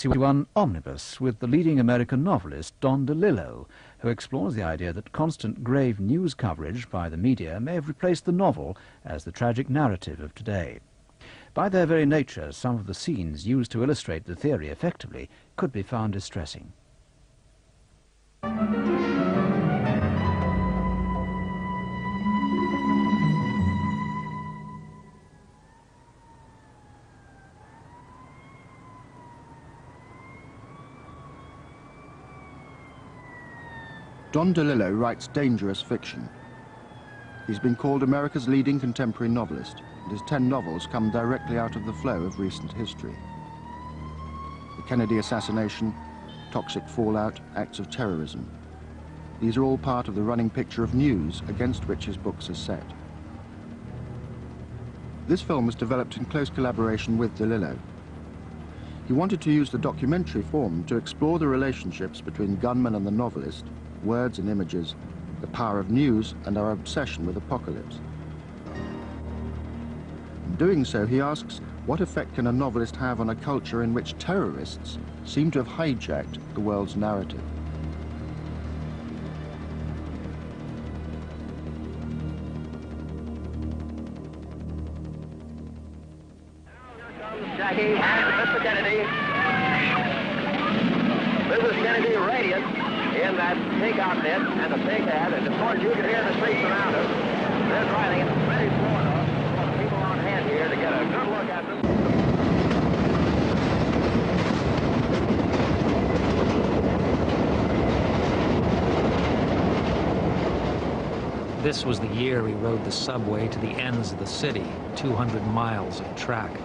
One omnibus with the leading American novelist Don DeLillo, who explores the idea that constant grave news coverage by the media may have replaced the novel as the tragic narrative of today. By their very nature, some of the scenes used to illustrate the theory effectively could be found distressing. Don DeLillo writes dangerous fiction. He's been called America's leading contemporary novelist, and his 10 novels come directly out of the flow of recent history. The Kennedy assassination, toxic fallout, acts of terrorism. These are all part of the running picture of news against which his books are set. This film was developed in close collaboration with DeLillo. He wanted to use the documentary form to explore the relationships between gunman and the novelist, words and images, the power of news, and our obsession with apocalypse. In doing so, he asks, what effect can a novelist have on a culture in which terrorists seem to have hijacked the world's narrative? Jackie and Mr. Kennedy. Mrs. Kennedy radiant in that pink outfit and the pink hat, and of course you can hear the streets around us. They're driving in very Florida. People on hand here to get a good look at them. This was the year he rode the subway to the ends of the city, 200 miles of track.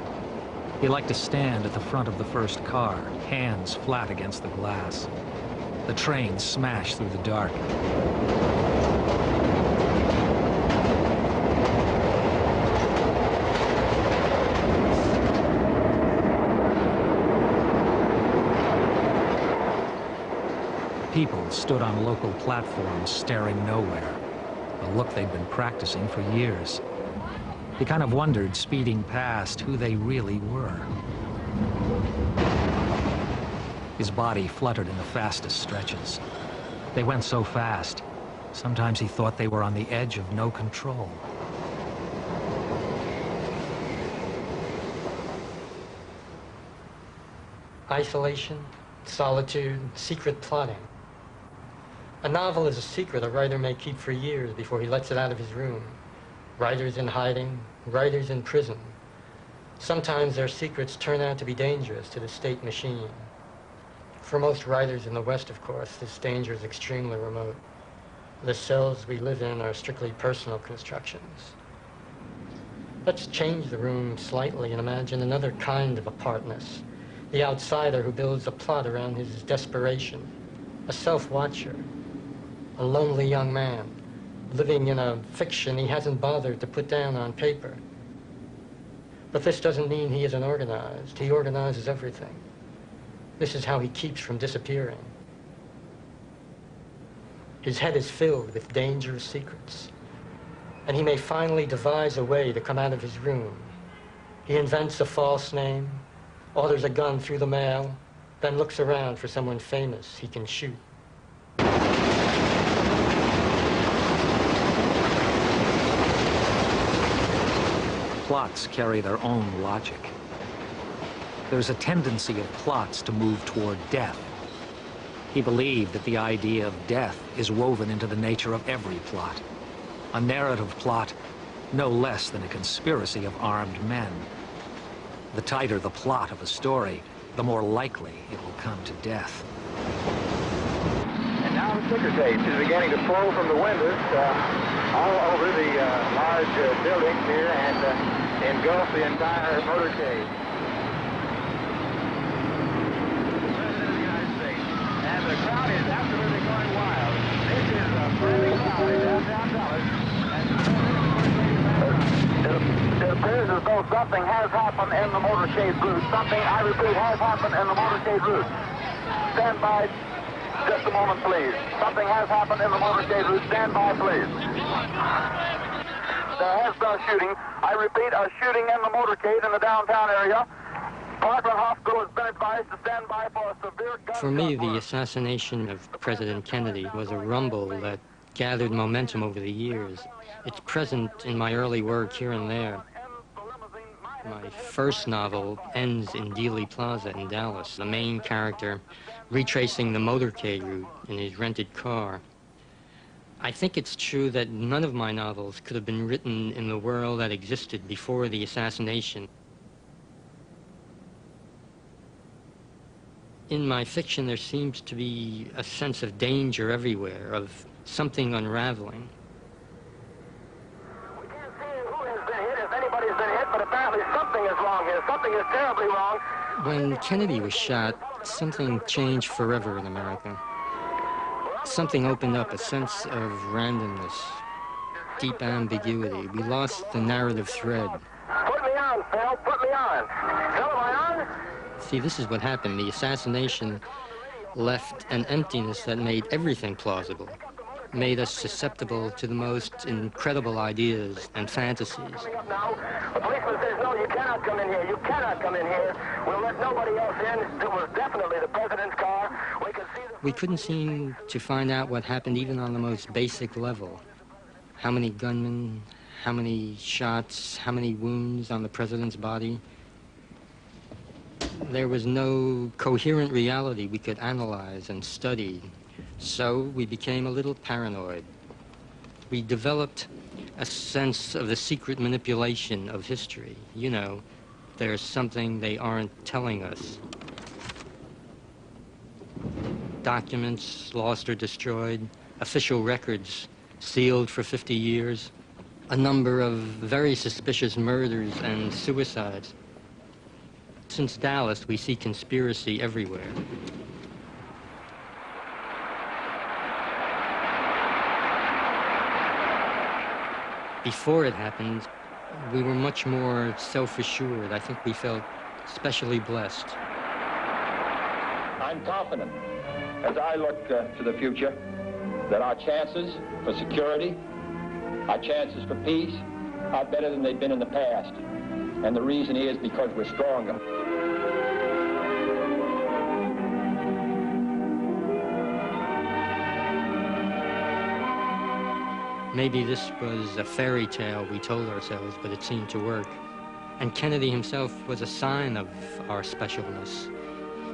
He liked to stand at the front of the first car, hands flat against the glass. The train smashed through the dark. People stood on local platforms staring nowhere, a look they'd been practicing for years. He kind of wondered, speeding past, who they really were. His body fluttered in the fastest stretches. They went so fast, sometimes he thought they were on the edge of no control. Isolation, solitude, secret plotting. A novel is a secret a writer may keep for years before he lets it out of his room. Writers in hiding, writers in prison. Sometimes their secrets turn out to be dangerous to the state machine. For most writers in the West, of course, this danger is extremely remote. The cells we live in are strictly personal constructions. Let's change the room slightly and imagine another kind of apartness. The outsider who builds a plot around his desperation. A self-watcher. A lonely young man, living in a fiction he hasn't bothered to put down on paper. But this doesn't mean he isn't organized. He organizes everything. This is how he keeps from disappearing. His head is filled with dangerous secrets, and he may finally devise a way to come out of his room. He invents a false name, orders a gun through the mail, then looks around for someone famous he can shoot. Plots carry their own logic. There's a tendency of plots to move toward death. He believed that the idea of death is woven into the nature of every plot. A narrative plot, no less than a conspiracy of armed men. The tighter the plot of a story, the more likely it will come to death. And now the ticker tape is beginning to flow from the windows all over the large buildings here and engulf the entire motorcade. The crowd is absolutely going wild. This is a friendly crowd in downtown Dallas. It appears as though something has happened in the motorcade route. Something, I repeat, has happened in the motorcade route. Stand by just a moment, please. Something has happened in the motorcade route. Stand by, please. There has been a shooting. I repeat, a shooting in the motorcade in the downtown area. Parkland Hospital has been advised to stand by for a severe gunshot For me, the wound. assassination of President Kennedy was a rumble that gathered momentum over the years. It's present in my early work here and there. My first novel ends in Dealey Plaza in Dallas, the main character retracing the motorcade route in his rented car. I think it's true that none of my novels could have been written in the world that existed before the assassination. In my fiction, there seems to be a sense of danger everywhere, of something unraveling. We can't see who has been hit, if anybody's been hit, but apparently something is wrong here. Something is terribly wrong. When Kennedy was shot, something changed forever in America. Something opened up, a sense of randomness, deep ambiguity. We lost the narrative thread. Put me on, Phil. Put me on. Phil, am I on? See, this is what happened. The assassination left an emptiness that made everything plausible, made us susceptible to the most incredible ideas and fantasies. Coming up now. The policeman says, no, you cannot come in here. You cannot come in here. We'll let nobody else in. It was definitely the president's car. We could see the... We couldn't seem to find out what happened even on the most basic level. How many gunmen, how many shots, how many wounds on the president's body. There was no coherent reality we could analyze and study, so we became a little paranoid. We developed a sense of the secret manipulation of history. You know, there's something they aren't telling us. Documents lost or destroyed, official records sealed for 50 years, a number of very suspicious murders and suicides. Since Dallas, we see conspiracy everywhere. Before it happened, we were much more self-assured. I think we felt especially blessed. I'm confident, as I look to the future, that our chances for security, our chances for peace, are better than they've been in the past. And the reason is because we're stronger. Maybe this was a fairy tale we told ourselves, but it seemed to work. And Kennedy himself was a sign of our specialness.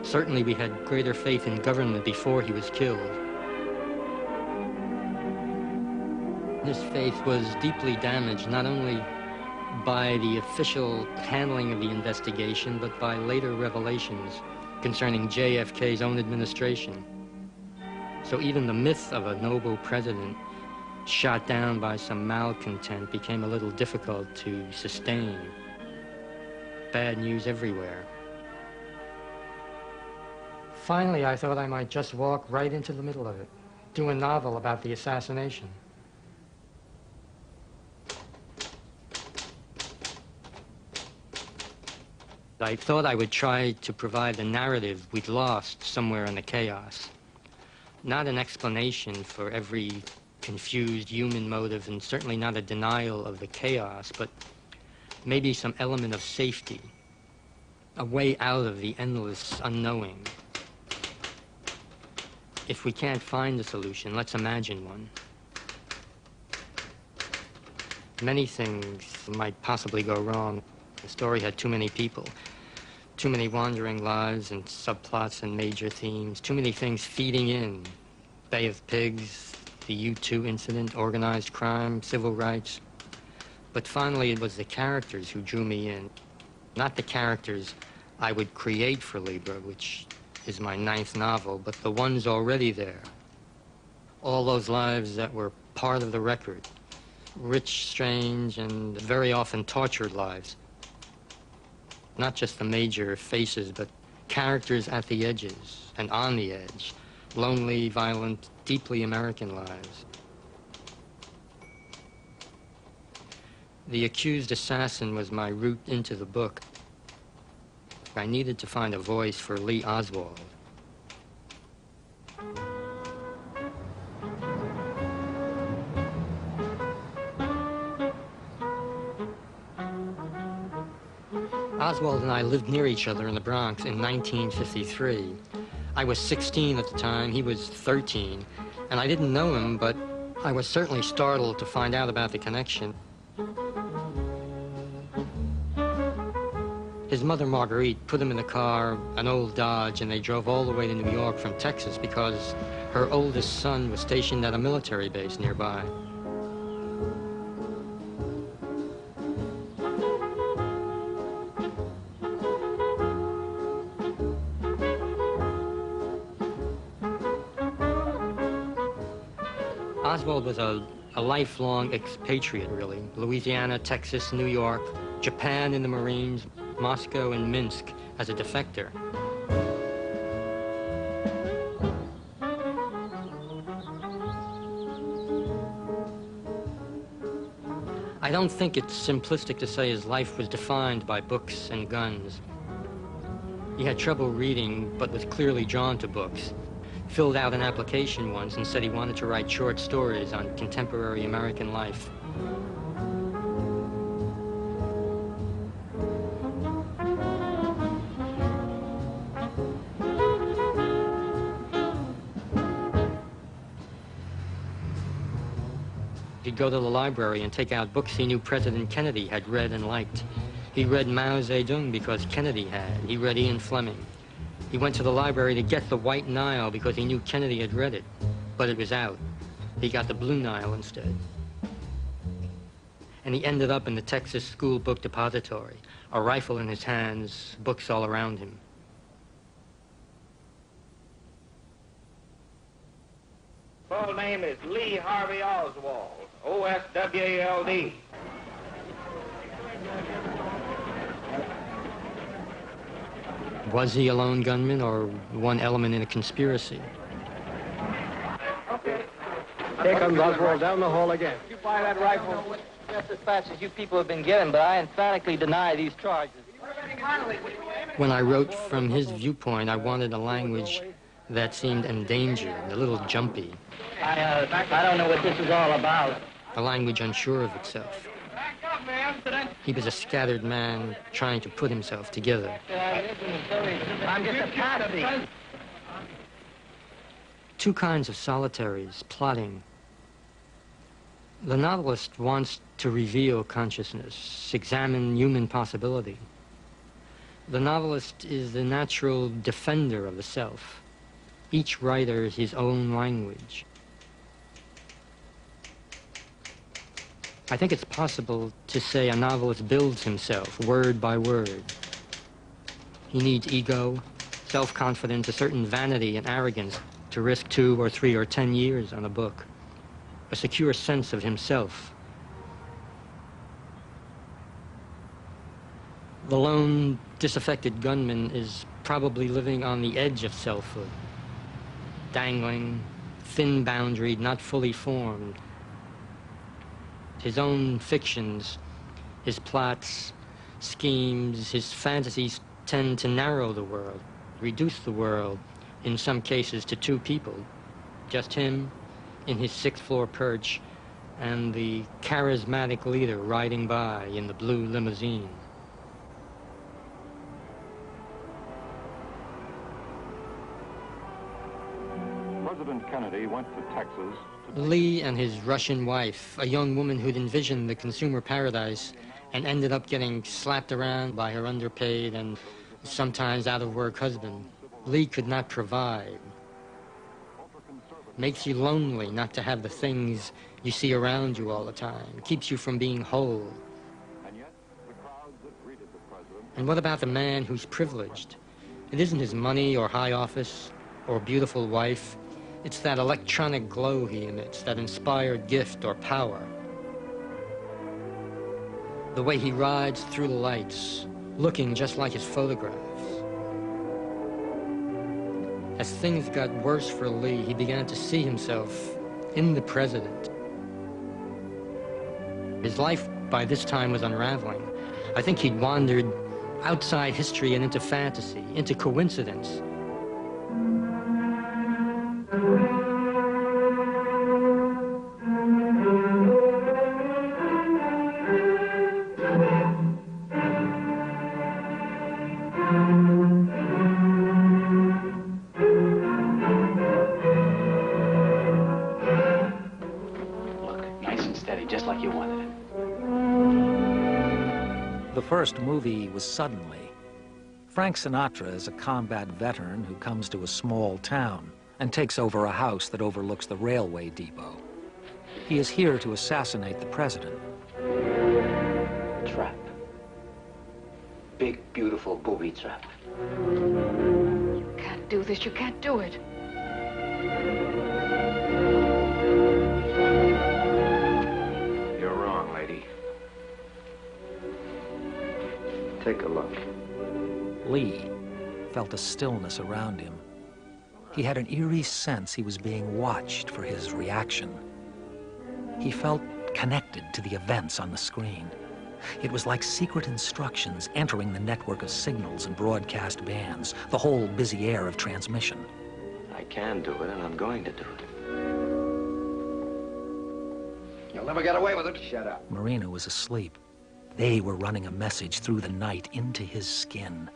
Certainly we had greater faith in government before he was killed. His faith was deeply damaged, not only by the official handling of the investigation, but by later revelations concerning JFK's own administration. So even the myth of a noble president shot down by some malcontent became a little difficult to sustain. Bad news everywhere. Finally, I thought I might just walk right into the middle of it, do a novel about the assassination. I thought I would try to provide the narrative we'd lost somewhere in the chaos. Not an explanation for every confused human motive, and certainly not a denial of the chaos, but maybe some element of safety, a way out of the endless unknowing. If we can't find a solution, let's imagine one. Many things might possibly go wrong. The story had too many people, too many wandering lives and subplots and major themes, too many things feeding in. Bay of Pigs, the U2 incident, organized crime, civil rights. But finally, it was the characters who drew me in. Not the characters I would create for Libra, which is my 9th novel, but the ones already there. All those lives that were part of the record. Rich, strange, and very often tortured lives. Not just the major faces, but characters at the edges and on the edge. Lonely, violent, deeply American lives. The accused assassin was my route into the book. I needed to find a voice for Lee Oswald. Oswald and I lived near each other in the Bronx in 1953. I was 16 at the time, he was 13, and I didn't know him, but I was certainly startled to find out about the connection. His mother, Marguerite, put him in a car, an old Dodge, and they drove all the way to New York from Texas because her oldest son was stationed at a military base nearby. Oswald was a lifelong expatriate, really. Louisiana, Texas, New York, Japan in the Marines, Moscow and Minsk as a defector. I don't think it's simplistic to say his life was defined by books and guns. He had trouble reading, but was clearly drawn to books. Filled out an application once and said he wanted to write short stories on contemporary American life. He'd go to the library and take out books he knew President Kennedy had read and liked. He read Mao Zedong because Kennedy had. He read Ian Fleming. He went to the library to get the White Nile because he knew Kennedy had read it, but it was out. He got the Blue Nile instead. And he ended up in the Texas School Book Depository, a rifle in his hands, books all around him. Full name is Lee Harvey Oswald, O-S-W-A-L-D. Was he a lone gunman or one element in a conspiracy? Okay. Here comes Oswald down the hall again. You fire that rifle. Just as fast as you people have been getting, but I emphatically deny these charges. When I wrote from his viewpoint, I wanted a language that seemed endangered, a little jumpy. I don't know what this is all about. A language unsure of itself. He was a scattered man trying to put himself together. I'm just a patsy. Two kinds of solitaries, plotting. The novelist wants to reveal consciousness, examine human possibility. The novelist is the natural defender of the self. Each writer his own language. I think it's possible to say a novelist builds himself word by word. He needs ego, self-confidence, a certain vanity and arrogance to risk 2 or 3 or 10 years on a book. A secure sense of himself. The lone, disaffected gunman is probably living on the edge of selfhood, dangling, thin-boundaried, not fully formed. His own fictions, his plots, schemes, his fantasies tend to narrow the world, reduce the world, in some cases, to 2 people. Just him in his 6th-floor perch and the charismatic leader riding by in the blue limousine. President Kennedy went to Texas. Lee and his Russian wife, a young woman who'd envisioned the consumer paradise and ended up getting slapped around by her underpaid and sometimes out-of-work husband. Lee could not provide. Makes you lonely not to have the things you see around you all the time. Keeps you from being whole. And what about the man who's privileged? It isn't his money or high office or beautiful wife. It's that electronic glow he emits, that inspired gift or power. The way he rides through the lights, looking just like his photographs. As things got worse for Lee, he began to see himself in the president. His life by this time was unraveling. I think he'd wandered outside history and into fantasy, into coincidence. The first movie was Suddenly. Frank Sinatra is a combat veteran who comes to a small town and takes over a house that overlooks the railway depot. He is here to assassinate the president. Trap. Big, beautiful booby trap. You can't do this. You can't do it. You're wrong, lady. Take a look. Lee felt a stillness around him. He had an eerie sense he was being watched for his reaction. He felt connected to the events on the screen. It was like secret instructions entering the network of signals and broadcast bands, the whole busy air of transmission. I can do it, and I'm going to do it. You'll never get away with it. Shut up. Marina was asleep. They were running a message through the night into his skin.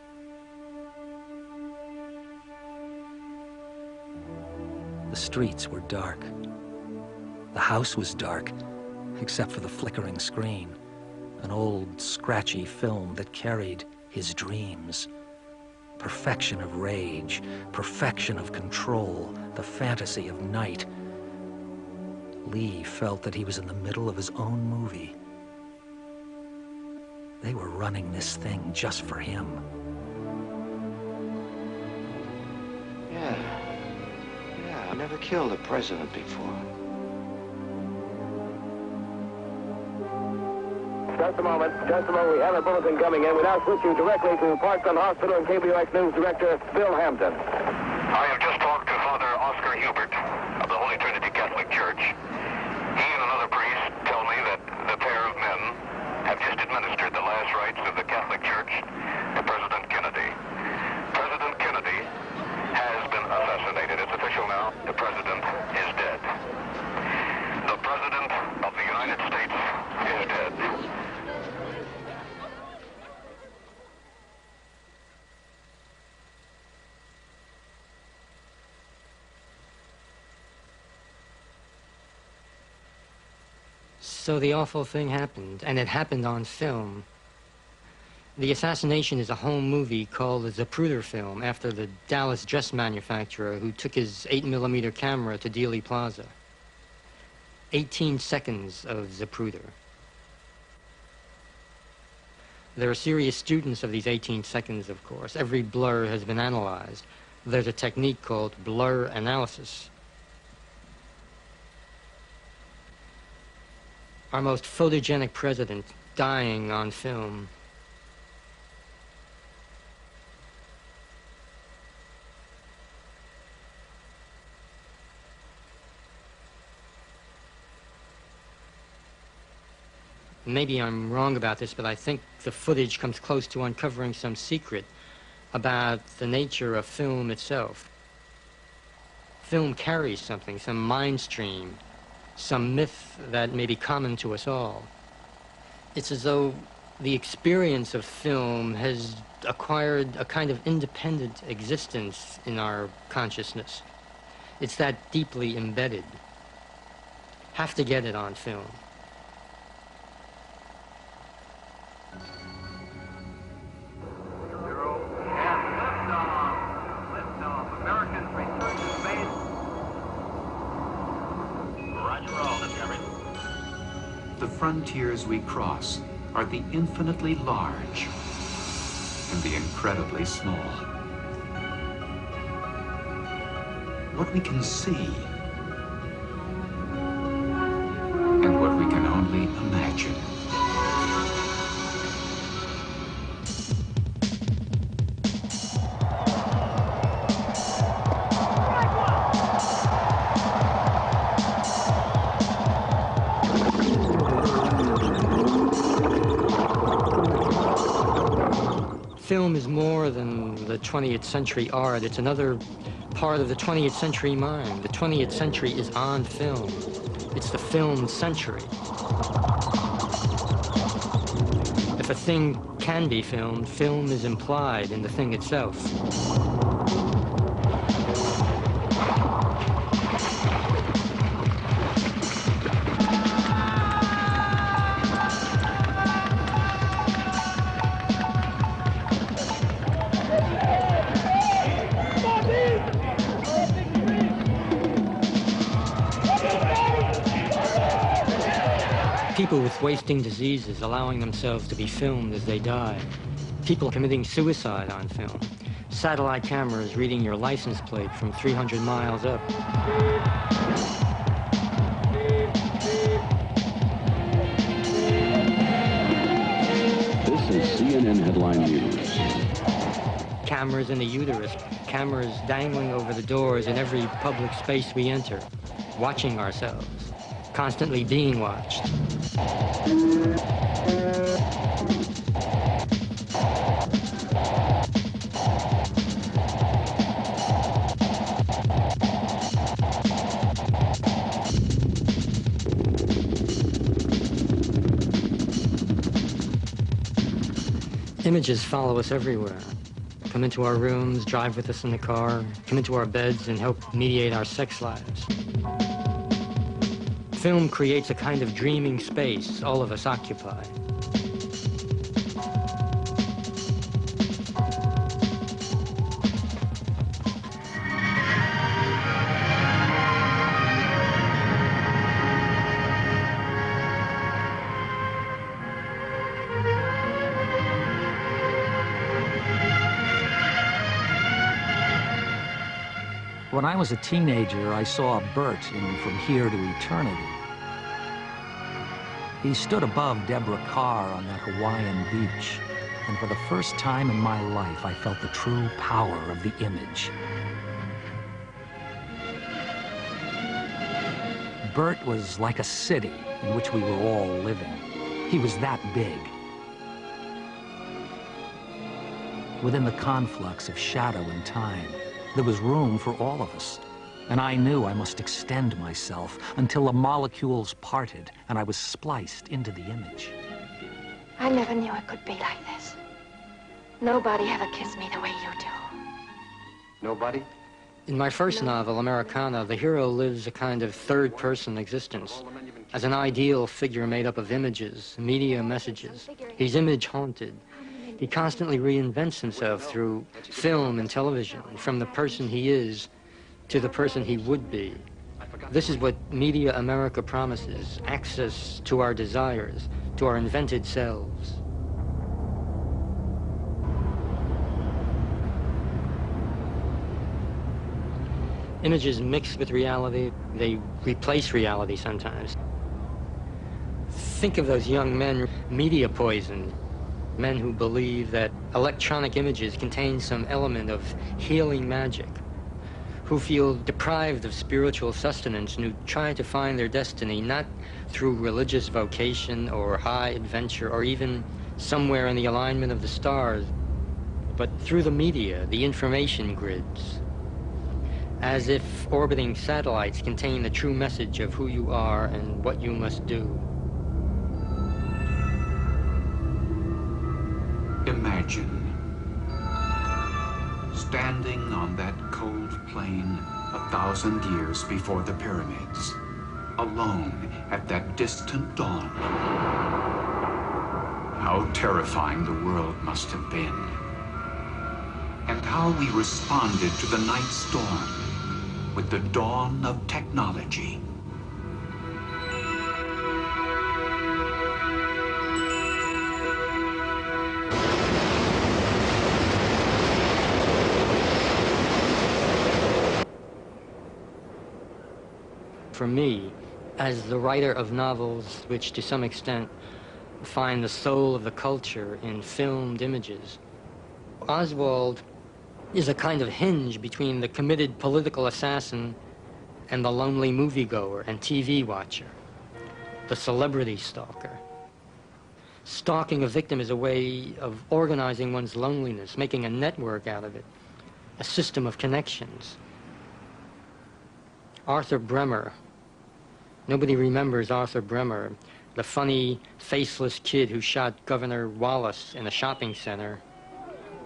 The streets were dark. The house was dark, except for the flickering screen. An old, scratchy film that carried his dreams. Perfection of rage, perfection of control, the fantasy of night. Lee felt that he was in the middle of his own movie. They were running this thing just for him. Yeah, I never killed a president before. Just a moment. We have a bulletin coming in. We now switch you directly to Parkland Hospital and KBOX News Director Bill Hampton. I have just talked to Father Oscar Hubert of the Holy Trinity Catholic Church. He and another priest tell me that the pair of men have just administered the last rites of the Catholic Church to President Kennedy. President Kennedy has been assassinated. It's official now. The president is dead. The president of the United States is dead. So the awful thing happened, and it happened on film. The assassination is a home movie called the Zapruder film, after the Dallas dress manufacturer who took his 8mm camera to Dealey Plaza. 18 seconds of Zapruder. There are serious students of these 18 seconds, of course. Every blur has been analyzed. There's a technique called blur analysis. Our most photogenic president dying on film. Maybe I'm wrong about this, but I think the footage comes close to uncovering some secret about the nature of film itself. Film carries something, some mind stream, some myth that may be common to us all. It's as though the experience of film has acquired a kind of independent existence in our consciousness. It's that deeply embedded. Have to get it on film. The frontiers we cross are the infinitely large and the incredibly small. What we can see and what we can only imagine. Film is more than the 20th century art. It's another part of the 20th century mind. The 20th century is on film. It's the film century. If a thing can be filmed, film is implied in the thing itself. People with wasting diseases allowing themselves to be filmed as they die. People committing suicide on film. Satellite cameras reading your license plate from 300 miles up. This is CNN Headline News. Cameras in the uterus, cameras dangling over the doors in every public space we enter, watching ourselves, constantly being watched. Images follow us everywhere. Come into our rooms, drive with us in the car, come into our beds and help mediate our sex lives. Film creates a kind of dreaming space all of us occupy. When I was a teenager, I saw Bert in From Here to Eternity. He stood above Deborah Carr on that Hawaiian beach, and for the first time in my life, I felt the true power of the image. Bert was like a city in which we were all living. He was that big. Within the conflux of shadow and time, there was room for all of us, and I knew I must extend myself until the molecules parted and I was spliced into the image. I never knew it could be like this. Nobody ever kissed me the way you do. Nobody? In my first novel, Americana, the hero lives a kind of third-person existence as an ideal figure made up of images, media messages. He's image-haunted. He constantly reinvents himself through film and television, from the person he is to the person he would be. This is what Media America promises, access to our desires, to our invented selves. Images mix with reality. They replace reality sometimes. Think of those young men, media poisoned. Men who believe that electronic images contain some element of healing magic, who feel deprived of spiritual sustenance and who try to find their destiny not through religious vocation or high adventure or even somewhere in the alignment of the stars, but through the media, the information grids, as if orbiting satellites contain the true message of who you are and what you must do. Imagine standing on that cold plain 1,000 years before the pyramids, alone at that distant dawn. How terrifying the world must have been, and how we responded to the night storm with the dawn of technology. For me, as the writer of novels which to some extent find the soul of the culture in filmed images, Oswald is a kind of hinge between the committed political assassin and the lonely moviegoer and TV watcher, the celebrity stalker. Stalking a victim is a way of organizing one's loneliness, making a network out of it, a system of connections. Arthur Bremer. Nobody remembers Arthur Bremer, the funny, faceless kid who shot Governor Wallace in a shopping center.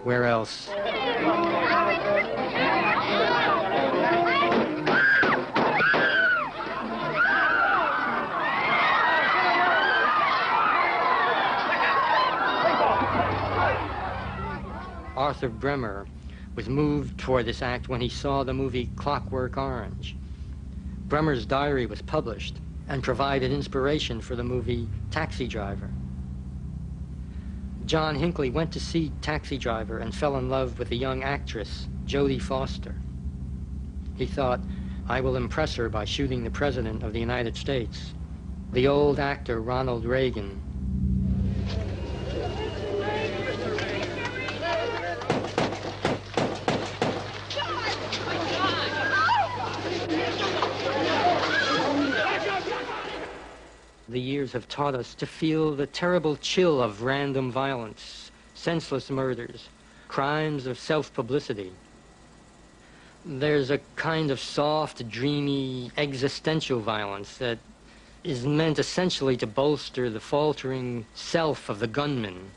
Where else? Arthur Bremer was moved toward this act when he saw the movie Clockwork Orange. Bremer's diary was published, and provided inspiration for the movie Taxi Driver. John Hinckley went to see Taxi Driver and fell in love with the young actress, Jodie Foster. He thought, I will impress her by shooting the President of the United States, the old actor Ronald Reagan. The years have taught us to feel the terrible chill of random violence, senseless murders, crimes of self-publicity. There's a kind of soft, dreamy, existential violence that is meant essentially to bolster the faltering self of the gunman.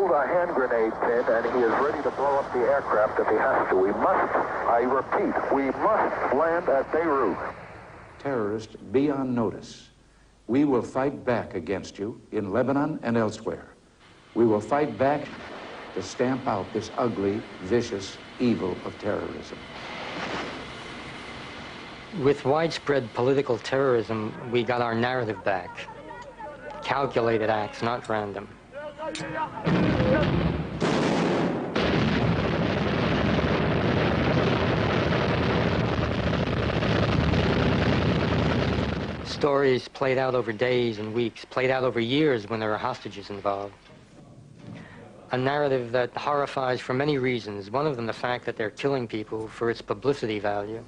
A hand grenade pin, and he is ready to blow up the aircraft if he has to. We must, I repeat, we must land at Beirut. Terrorists, be on notice. We will fight back against you in Lebanon and elsewhere. We will fight back to stamp out this ugly, vicious evil of terrorism. With widespread political terrorism, we got our narrative back. Calculated acts, not random. Stories played out over days and weeks, played out over years when there are hostages involved. A narrative that horrifies for many reasons, one of them the fact that they're killing people for its publicity value.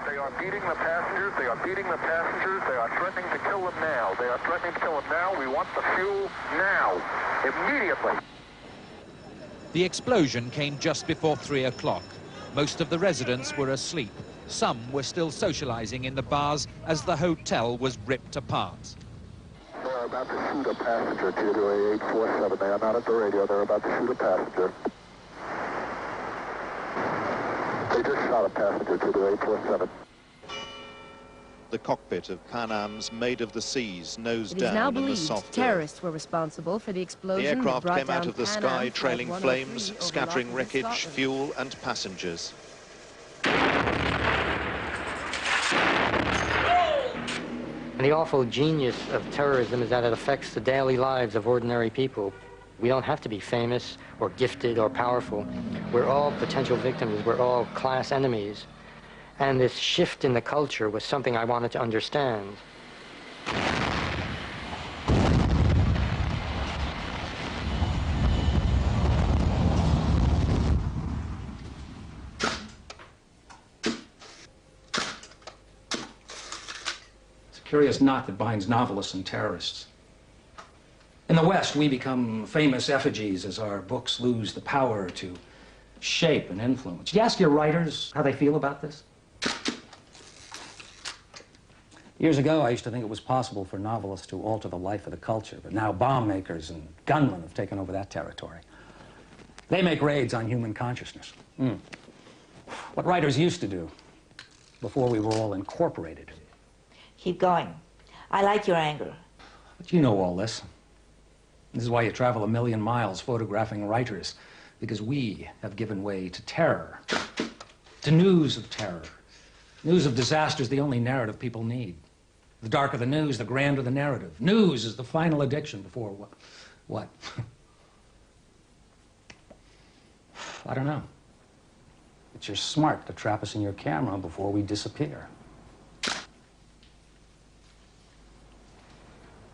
They are beating the passengers, they are beating the passengers, they are threatening to kill them now. They are threatening to kill them now. We want the fuel now, immediately. The explosion came just before 3 o'clock. Most of the residents were asleep. Some were still socializing in the bars as the hotel was ripped apart. They are about to shoot a passenger, TWA 847. They are not at the radio. They're about to shoot a passenger. They just shot a passenger, TWA 847. The cockpit of Pan Am's Maid of the Seas nose down now in the believed soft terrorists were responsible for the explosion. The aircraft that brought came out down of the Pan sky Am trailing Flight flames, 103 over scattering Lockwood, wreckage, Scotland. fuel and passengers. And the awful genius of terrorism is that it affects the daily lives of ordinary people. We don't have to be famous or gifted or powerful. We're all potential victims. We're all class enemies. And this shift in the culture was something I wanted to understand. It's a curious knot that binds novelists and terrorists. In the West, we become famous effigies as our books lose the power to shape and influence. You ask your writers how they feel about this? Years ago, I used to think it was possible for novelists to alter the life of the culture, but now bomb makers and gunmen have taken over that territory. They make raids on human consciousness. What writers used to do before we were all incorporated. Keep going. I like your anger. But you know all this. This is why you travel 1 million miles photographing writers, because we have given way to terror, to news of terror. News of disaster is the only narrative people need. The darker the news, the grander the narrative. News is the final addiction before what? I don't know. But you're smart to trap us in your camera before we disappear.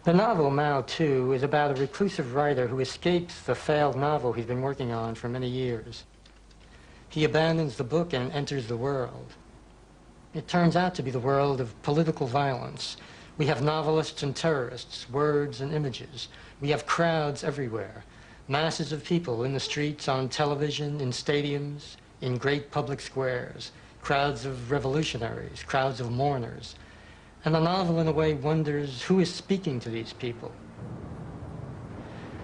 The novel, Mao 2, is about a reclusive writer who escapes the failed novel he's been working on for many years. He abandons the book and enters the world. It turns out to be the world of political violence. We have novelists and terrorists, words and images. We have crowds everywhere, masses of people in the streets, on television, in stadiums, in great public squares, crowds of revolutionaries, crowds of mourners. And the novel, in a way, wonders who is speaking to these people.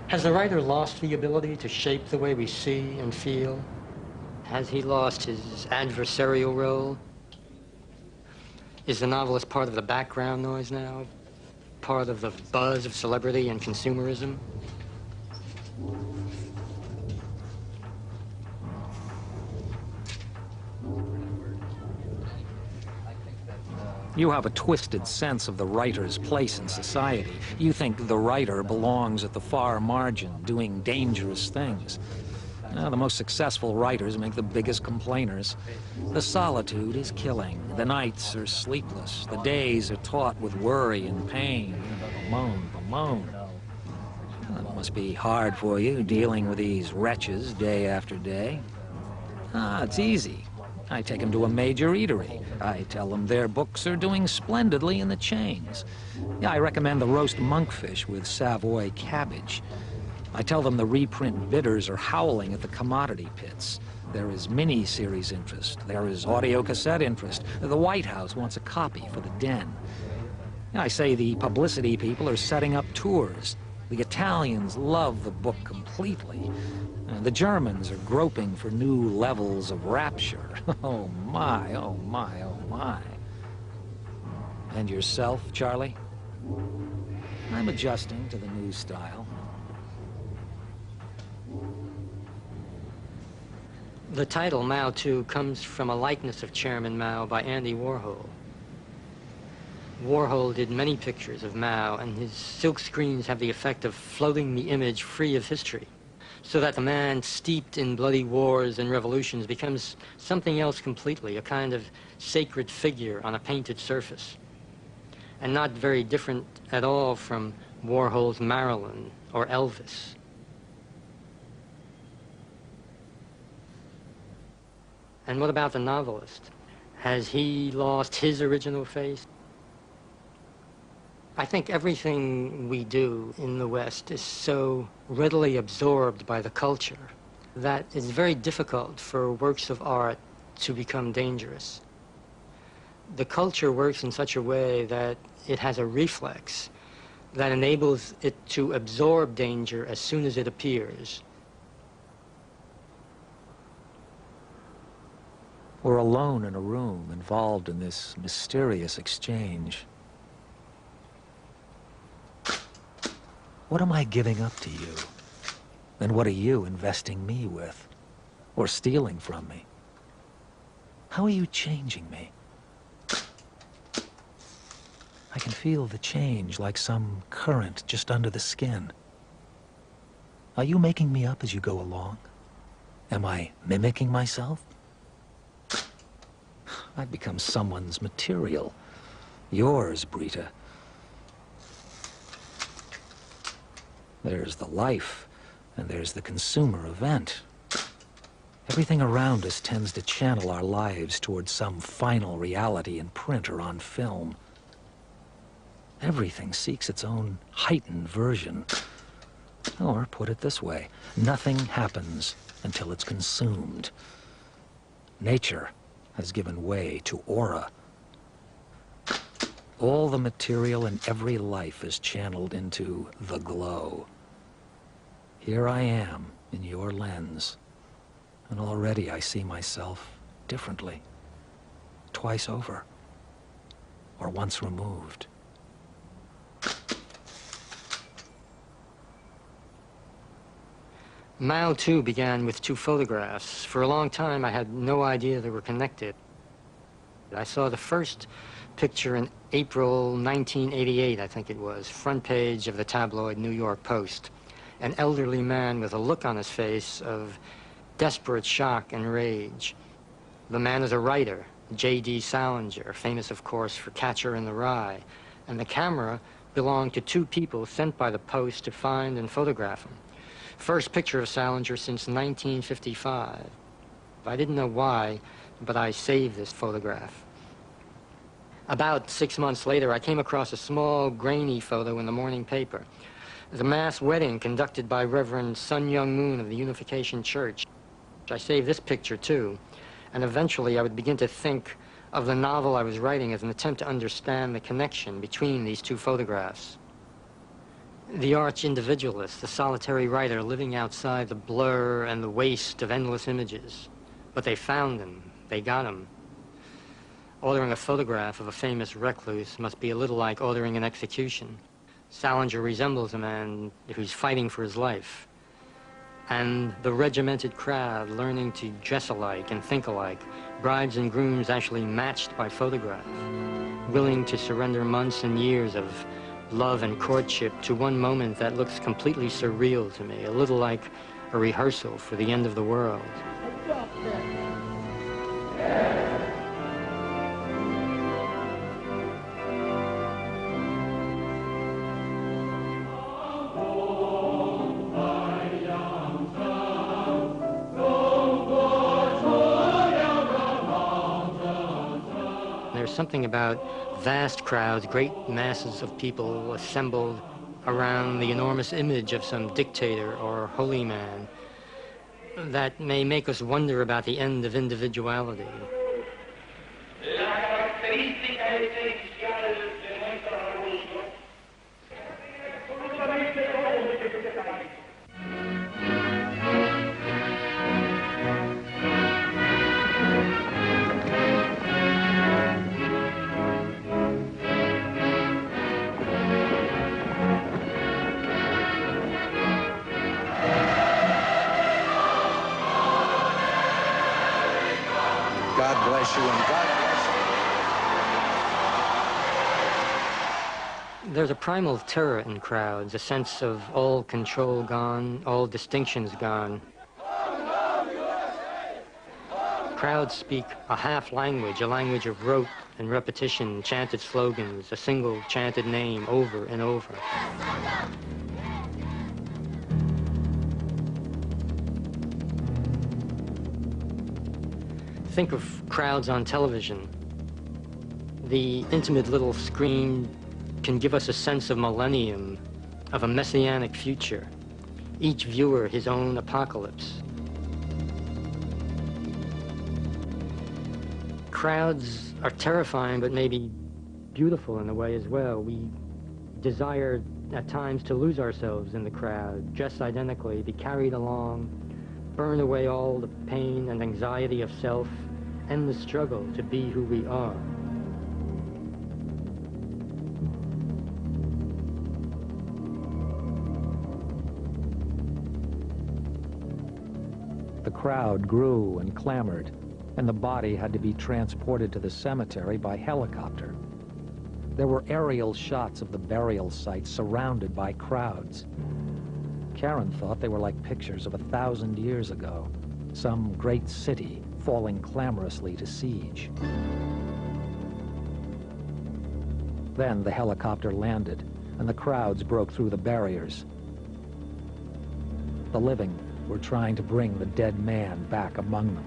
Has the writer lost the ability to shape the way we see and feel? Has he lost his adversarial role? Is the novelist part of the background noise now? part of the buzz of celebrity and consumerism. You have a twisted sense of the writer's place in society. You think the writer belongs at the far margin, doing dangerous things. The most successful writers make the biggest complainers. The solitude is killing. The nights are sleepless. The days are taut with worry and pain. Bemoan. It must be hard for you, dealing with these wretches day after day. It's easy. I take them to a major eatery. I tell them their books are doing splendidly in the chains. I recommend the roast monkfish with Savoy cabbage. I tell them the reprint bidders are howling at the commodity pits. There is mini-series interest. There is audio cassette interest. The White House wants a copy for the den. I say the publicity people are setting up tours. The Italians love the book completely. The Germans are groping for new levels of rapture. Oh my, oh my, oh my. And yourself, Charlie? I'm adjusting to the new style. The title, Mao Too, comes from a likeness of Chairman Mao by Andy Warhol. Warhol did many pictures of Mao, and his silk screens have the effect of floating the image free of history, so that the man steeped in bloody wars and revolutions becomes something else completely, a kind of sacred figure on a painted surface, and not very different at all from Warhol's Marilyn or Elvis. And what about the novelist? Has he lost his original face? I think everything we do in the West is so readily absorbed by the culture that it's very difficult for works of art to become dangerous. The culture works in such a way that it has a reflex that enables it to absorb danger as soon as it appears. We're alone in a room, involved in this mysterious exchange. What am I giving up to you? And what are you investing me with? Or stealing from me? How are you changing me? I can feel the change like some current just under the skin. Are you making me up as you go along? Am I mimicking myself? I've become someone's material. Yours, Brita. There's the life, and there's the consumer event. Everything around us tends to channel our lives towards some final reality in print or on film. Everything seeks its own heightened version. Or, put it this way, nothing happens until it's consumed. Nature has given way to aura. All the material in every life is channeled into the glow. Here I am in your lens, and already I see myself differently, twice over, or once removed. Mao Too began with 2 photographs. For a long time, I had no idea they were connected. I saw the first picture in April 1988, I think it was, front page of the tabloid New York Post. An elderly man with a look on his face of desperate shock and rage. The man is a writer, J.D. Salinger, famous, of course, for Catcher in the Rye. And the camera belonged to 2 people sent by the Post to find and photograph him. First picture of Salinger since 1955. I didn't know why, but I saved this photograph. About 6 months later, I came across a small, grainy photo in the morning paper. The mass wedding conducted by Reverend Sun Young Moon of the Unification Church. I saved this picture, too, and eventually I would begin to think of the novel I was writing as an attempt to understand the connection between these 2 photographs. The arch-individualist, the solitary writer living outside the blur and the waste of endless images. But they found him. They got him. Ordering a photograph of a famous recluse must be a little like ordering an execution. Salinger resembles a man who's fighting for his life. And the regimented crowd learning to dress alike and think alike, brides and grooms actually matched by photograph, willing to surrender months and years of love and courtship to one moment that looks completely surreal to me, a little like a rehearsal for the end of the world. There's something about vast crowds, great masses of people assembled around the enormous image of some dictator or holy man that may make us wonder about the end of individuality. God bless you and God bless you. There's a primal terror in crowds, a sense of all control gone, all distinctions gone. Crowds speak a half language, a language of rote and repetition, chanted slogans, a single chanted name over and over. Think of crowds on television. The intimate little screen can give us a sense of millennium, of a messianic future. Each viewer his own apocalypse. Crowds are terrifying, but maybe beautiful in a way as well. We desire at times to lose ourselves in the crowd, dress identically, be carried along, burn away all the pain and anxiety of self, end the struggle to be who we are. The crowd grew and clamored, and the body had to be transported to the cemetery by helicopter. There were aerial shots of the burial site surrounded by crowds. Karen thought they were like pictures of 1,000 years ago, some great city falling clamorously to siege. Then the helicopter landed, and the crowds broke through the barriers. The living were trying to bring the dead man back among them.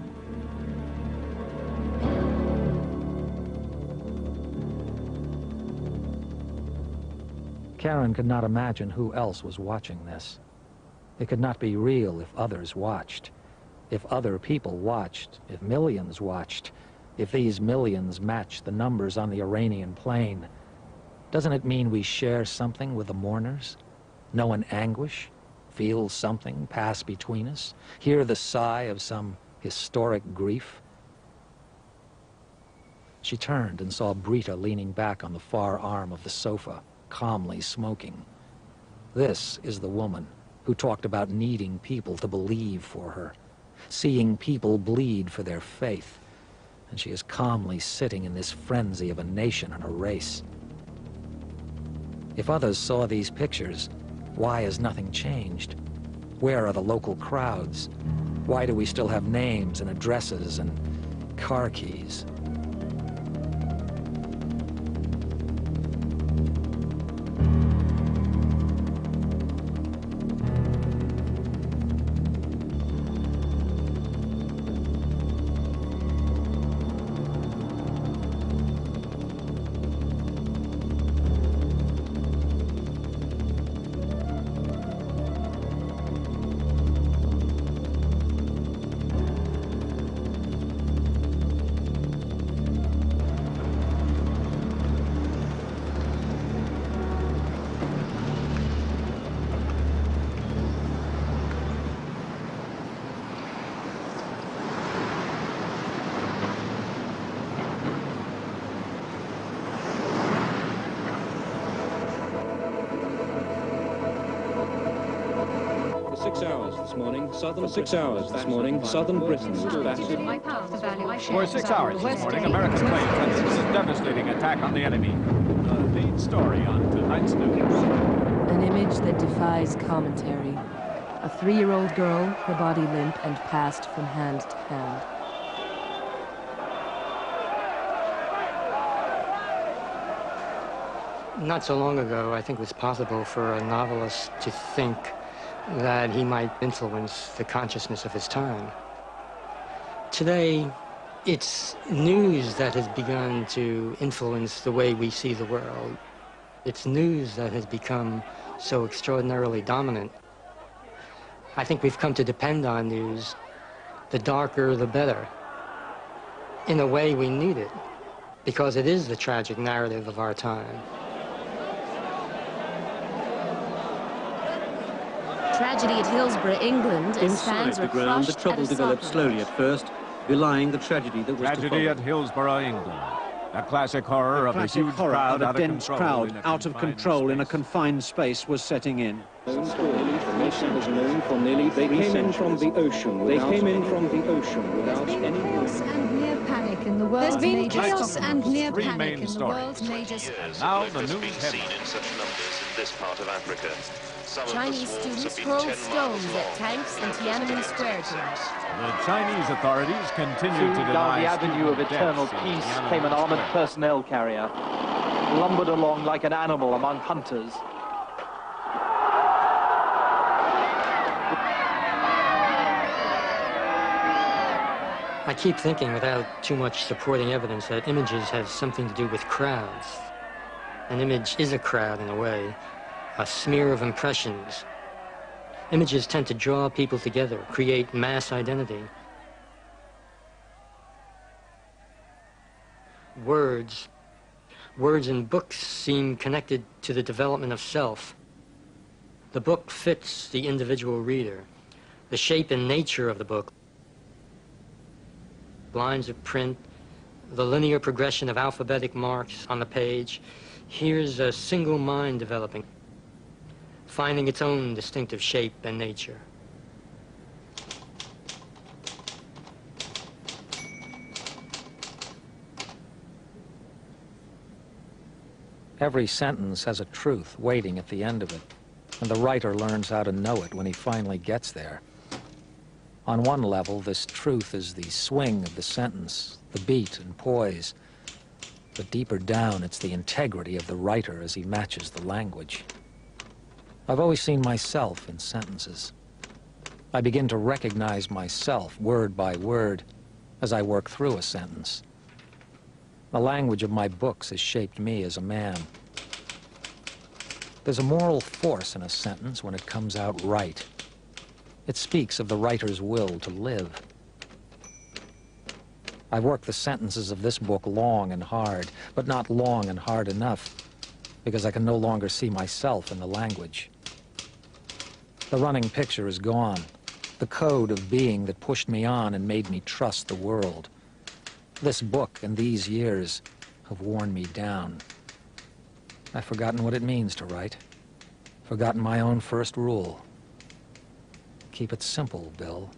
Karen could not imagine who else was watching this. It could not be real if others watched. If other people watched, if millions watched, if these millions matched the numbers on the Iranian plain, doesn't it mean we share something with the mourners? Know an anguish? Feel something pass between us? Hear the sigh of some historic grief? She turned and saw Brita leaning back on the far arm of the sofa, calmly smoking. This is the woman who talked about needing people to believe for her, seeing people bleed for their faith, and she is calmly sitting in this frenzy of a nation and a race. If others saw these pictures, why has nothing changed? Where are the local crowds? Why do we still have names and addresses and car keys? 6 hours this morning, southern Britain was battered. For 6 hours this morning, America claims that this was a devastating attack on the enemy. The lead story on tonight's news. An image that defies commentary. A 3-year-old girl, her body limp and passed from hand to hand. Not so long ago, I think it was possible for a novelist to think that he might influence the consciousness of his time. Today, it's news that has begun to influence the way we see the world. It's news that has become so extraordinarily dominant. I think we've come to depend on news. The darker, the better. In a way, we need it, because it is the tragic narrative of our time. Tragedy at Hillsborough, England. Inside the ground, the trouble developed slowly at first, belying the tragedy that was to follow. Tragedy at Hillsborough, England. A classic horror of a huge crowd of a dense crowd out of control in a confined space was setting in. They came in from the ocean. They came in from the ocean without any... Chaos and near panic in the world's There's been major chaos and near Three panic main in the stories. world's major... Now the news been seen in such numbers in this part of Africa. Some Chinese of the swarms students have been hurled 10 miles stones long. at tanks in Tiananmen Square tonight. The Chinese authorities continue to Down deny the Avenue of Eternal Peace came an armored personnel carrier, lumbered along like an animal among hunters. I keep thinking, without too much supporting evidence, that images have something to do with crowds. An image is a crowd in a way, a smear of impressions. Images tend to draw people together, create mass identity. Words in books seem connected to the development of self. The book fits the individual reader. The shape and nature of the book, lines of print, the linear progression of alphabetic marks on the page. Here's a single mind developing, finding its own distinctive shape and nature. Every sentence has a truth waiting at the end of it, and the writer learns how to know it when he finally gets there. On one level, this truth is the swing of the sentence, the beat and poise. But deeper down, it's the integrity of the writer as he matches the language. I've always seen myself in sentences. I begin to recognize myself, word by word, as I work through a sentence. The language of my books has shaped me as a man. There's a moral force in a sentence when it comes out right. It speaks of the writer's will to live. I've worked the sentences of this book long and hard, but not long and hard enough, because I can no longer see myself in the language. The running picture is gone, the code of being that pushed me on and made me trust the world. This book and these years have worn me down. I've forgotten what it means to write, forgotten my own first rule. Keep it simple, Bill.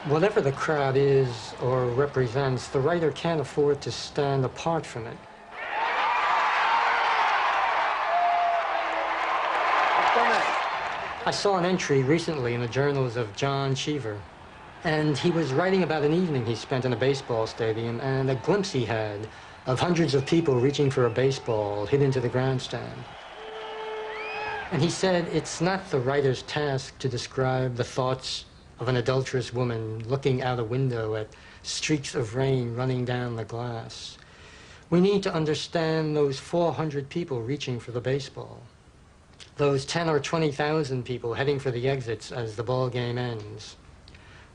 Whatever the crowd is or represents, the writer can't afford to stand apart from it. I saw an entry recently in the journals of John Cheever, and he was writing about an evening he spent in a baseball stadium and a glimpse he had of hundreds of people reaching for a baseball hit into the grandstand. And he said it's not the writer's task to describe the thoughts of an adulterous woman looking out a window at streaks of rain running down the glass. We need to understand those 400 people reaching for the baseball. Those 10 or 20,000 people heading for the exits as the ball game ends.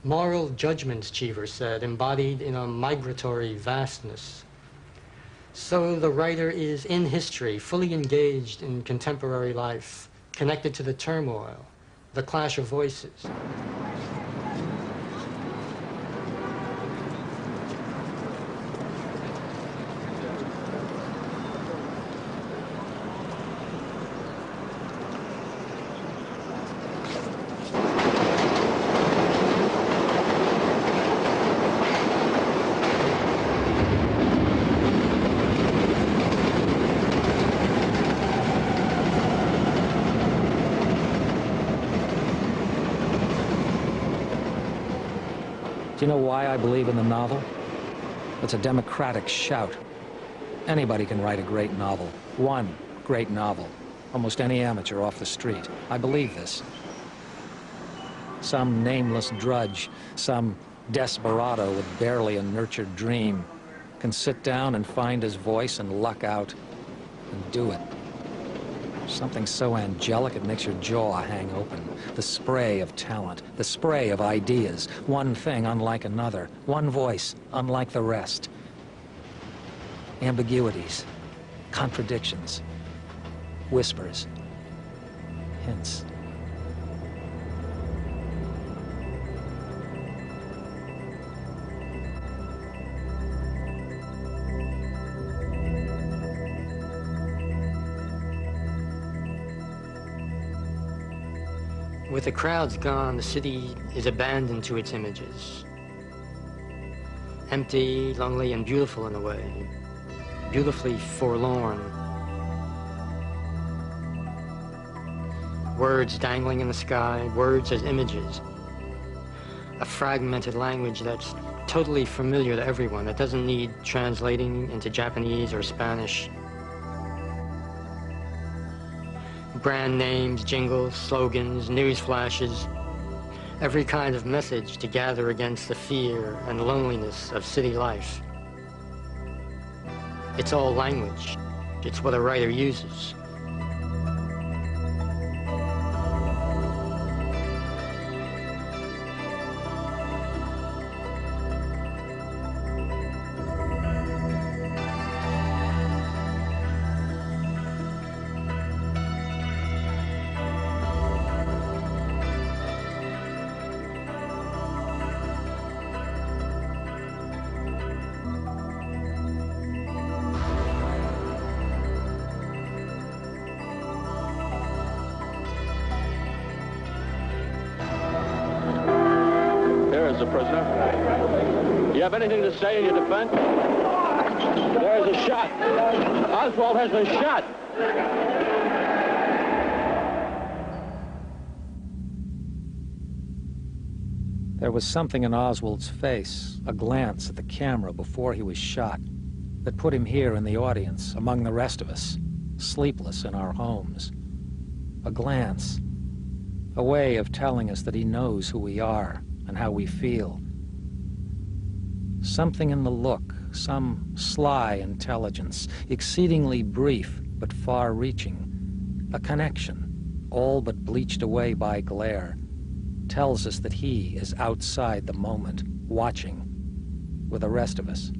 Moral judgments, Cheever said, embodied in a migratory vastness. So the writer is in history, fully engaged in contemporary life, connected to the turmoil, the clash of voices. Do you know why I believe in the novel? It's a democratic shout. Anybody can write a great novel. One great novel. Almost any amateur off the street. I believe this. Some nameless drudge, some desperado with barely a nurtured dream, can sit down and find his voice and luck out and do it. Something so angelic it makes your jaw hang open. The spray of talent, the spray of ideas, one thing unlike another, one voice unlike the rest. Ambiguities, contradictions, whispers, hints. With the crowds gone, the city is abandoned to its images. Empty, lonely, and beautiful in a way. Beautifully forlorn. Words dangling in the sky, words as images. A fragmented language that's totally familiar to everyone, that doesn't need translating into Japanese or Spanish. Brand names, jingles, slogans, news flashes, every kind of message to gather against the fear and loneliness of city life. It's all language. It's what a writer uses. The prisoner. Do you have anything to say in your defense? There's a shot. Oswald has been shot. There was something in Oswald's face, a glance at the camera before he was shot, that put him here in the audience, among the rest of us, sleepless in our homes. A glance, a way of telling us that he knows who we are and how we feel. Something in the look, some sly intelligence, exceedingly brief but far-reaching, a connection, all but bleached away by glare, tells us that he is outside the moment, watching, with the rest of us.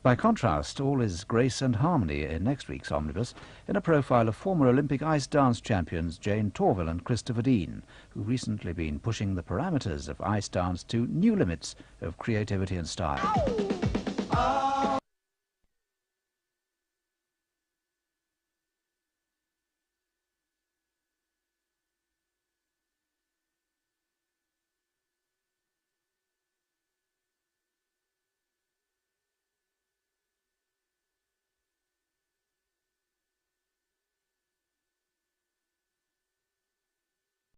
By contrast, all is grace and harmony in next week's Omnibus, in a profile of former Olympic ice dance champions Jane Torvill and Christopher Dean, who've recently been pushing the parameters of ice dance to new limits of creativity and style.